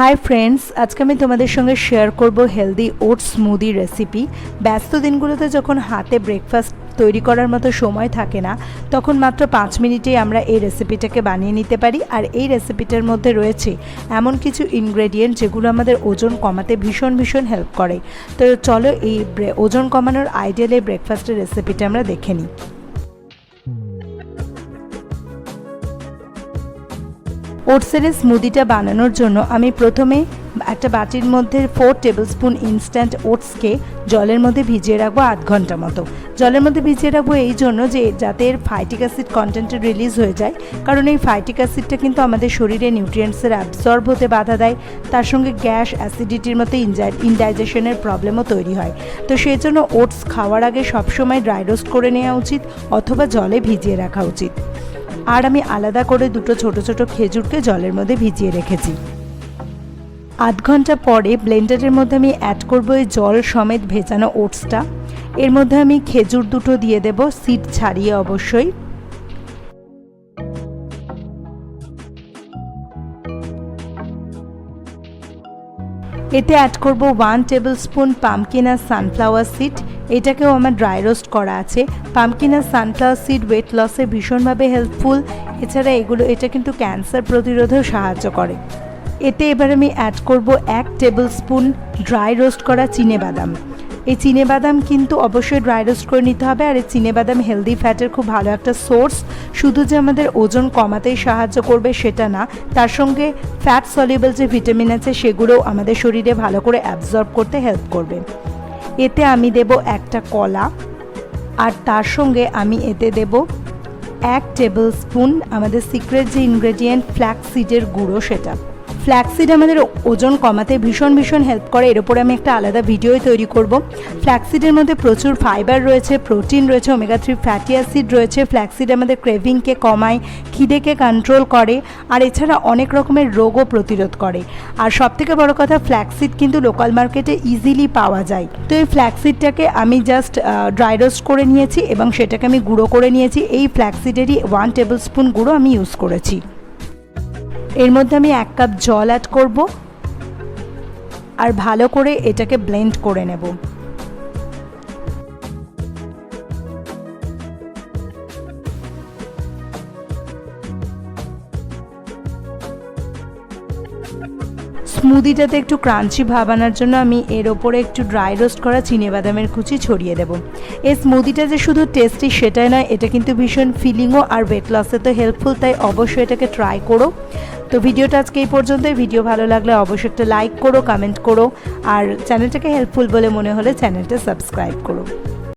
Hi friends आज के तुम्हारे संगे शेयर करब हेल्दी ओट्स स्मूदी रेसिपि। व्यस्त दिनगुलोते जखन हाथे ब्रेकफास्ट तैरी करार मतो समय थाके ना तखन मात्र 5 मिनिटेई आमरा এই রেসিপিটাকে বানিয়ে নিতে পারি। আর এই রেসিপিটার মধ্যে রয়েছে এমন কিছু ইনগ্রেডিয়েন্ট যেগুলো আমাদের ওজন কমাতে ভীষণ ভীষণ হেল্প করে। তো চলো এই ওজন কমানোর আইডিয়াল এই ব্রেকফাস্টের রেসিপিটা আমরা দেখে নিই। ओट्सের स्मूदिटा बानानोर जोन्नो आमी प्रथमे एक बाटिर मध्य 4 टेबल स्पून इन्स्टैंट ओट्स के जलेर मध्य भिजिए राखबो आध घंटा मतो। जलेर मध्य भिजिए राखबो एई जोन्नो जे जाते एर फाइटिक एसिड कन्टेंट रिलिज हो जाए, कारण এই ফাইটিক অ্যাসিডটা কিন্তু আমাদের শরীরে নিউট্রিয়েন্টসের অ্যাবসর্ব হতে বাধা দেয়। তার সঙ্গে গ্যাস অ্যাসিডিটির মতো ইনডাইজেশনের প্রবলেমও তৈরি হয়। তো সেই জন্য ওটস খাওয়ার আগে সবসময় ড্রাই রোস্ট করে নেওয়া উচিত অথবা জলে ভিজিয়ে রাখা উচিত। আর আমি আলাদা করে দুটো ছোট ছোট খেজুরকে জলের মধ্যে ভিজিয়ে রেখেছি। আধ ঘন্টা পরে ব্লেন্ডারের মধ্যে আমি অ্যাড করব এই জল সমেত ভেজানো ওটসটা। এর মধ্যে আমি খেজুর দুটো দিয়ে দেব, সিড ছাড়িয়ে অবশ্যই। এতে অ্যাড করব 1 টেবিল স্পুন পামকিন আর সানফ্লাওয়ার সিড। এটাকেও আমার ড্রাই রোস্ট করা আছে। পামকিন আর সানফ্লাওয়ার সিড ওয়েট লসে ভীষণভাবে হেল্পফুল। এছাড়া এটা কিন্তু ক্যান্সার প্রতিরোধেও সাহায্য করে। এতে এবার আমি অ্যাড করব 1 টেবিল স্পুন ড্রাই রোস্ট করা চিনেবাদাম। এই চিনেবাদাম কিন্তু অবশ্যই ড্রাই রোস্ট করে নিতে হবে। আর এই চিনেবাদাম হেলদি ফ্যাটের খুব ভালো একটা সোর্স। শুধু যে আমাদের ওজন কমাতেই সাহায্য করবে সেটা না, তার সঙ্গে ফ্যাট সলিউবল যে ভিটামিন আছে সেগুলোও আমাদের শরীরে ভালো করে অ্যাবজর্ব করতে হেল্প করবে। এতে আমি দেব একটা কলা, আর তার সঙ্গে আমি এতে দেব 1 টেবিল স্পুন আমাদের সিক্রেট যে ইনগ্রেডিয়েন্ট ফ্ল্যাক্স সিডের গুঁড়ো, সেটা। ফ্ল্যাক্সিড আমাদের ওজন কমাতে ভীষণ ভীষণ হেল্প করে। এর উপরে আমি একটা আলাদা ভিডিও তৈরি করব। ফ্ল্যাক্সিডের মধ্যে প্রচুর ফাইবার রয়েছে, প্রোটিন রয়েছে, ওমেগা 3 ফ্যাটি অ্যাসিড রয়েছে। ফ্ল্যাক্সিড আমাদের ক্রেভিংকে কমায়, খিদেকে কন্ট্রোল করে, আর এছাড়া অনেক রকমের রোগও প্রতিরোধ করে। আর সবথেকে বড় কথা, ফ্ল্যাক্সিড কিন্তু লোকাল মার্কেটে ইজিলি পাওয়া যায়। তো এই ফ্ল্যাক্সিডটাকে আমি জাস্ট ড্রাই রোস্ট করে নিয়েছি এবং সেটাকে আমি গুঁড়ো করে নিয়েছি। এই ফ্ল্যাক্সিডেরই 1 টেবিল স্পুন গুঁড়ো আমি ইউজ করেছি। এর মধ্যে আমি 1 কাপ জল অ্যাড করব আর ভালো করে এটাকে ব্লেন্ড করে নেব। স্মুদিটাতে একটু ক্রাঞ্চি ভাব আনার জন্য আমি এর ওপরে একটু ড্রাই রোস্ট করা চিনেবাদামের কুচি ছড়িয়ে দেব। এই স্মুদিটা যে শুধু টেস্টি সেটাই নয়, এটা কিন্তু ভীষণ ফিলিংও আর ওয়েট লসে তো হেল্পফুল। তাই অবশ্যই এটাকে ট্রাই করো। তো ভিডিওটা আজকে এই পর্যন্তই। ভিডিও ভালো লাগলে অবশ্যই একটা লাইক করো, কমেন্ট করো, আর চ্যানেলটাকে হেল্পফুল বলে মনে হলে চ্যানেলটা সাবস্ক্রাইব করো।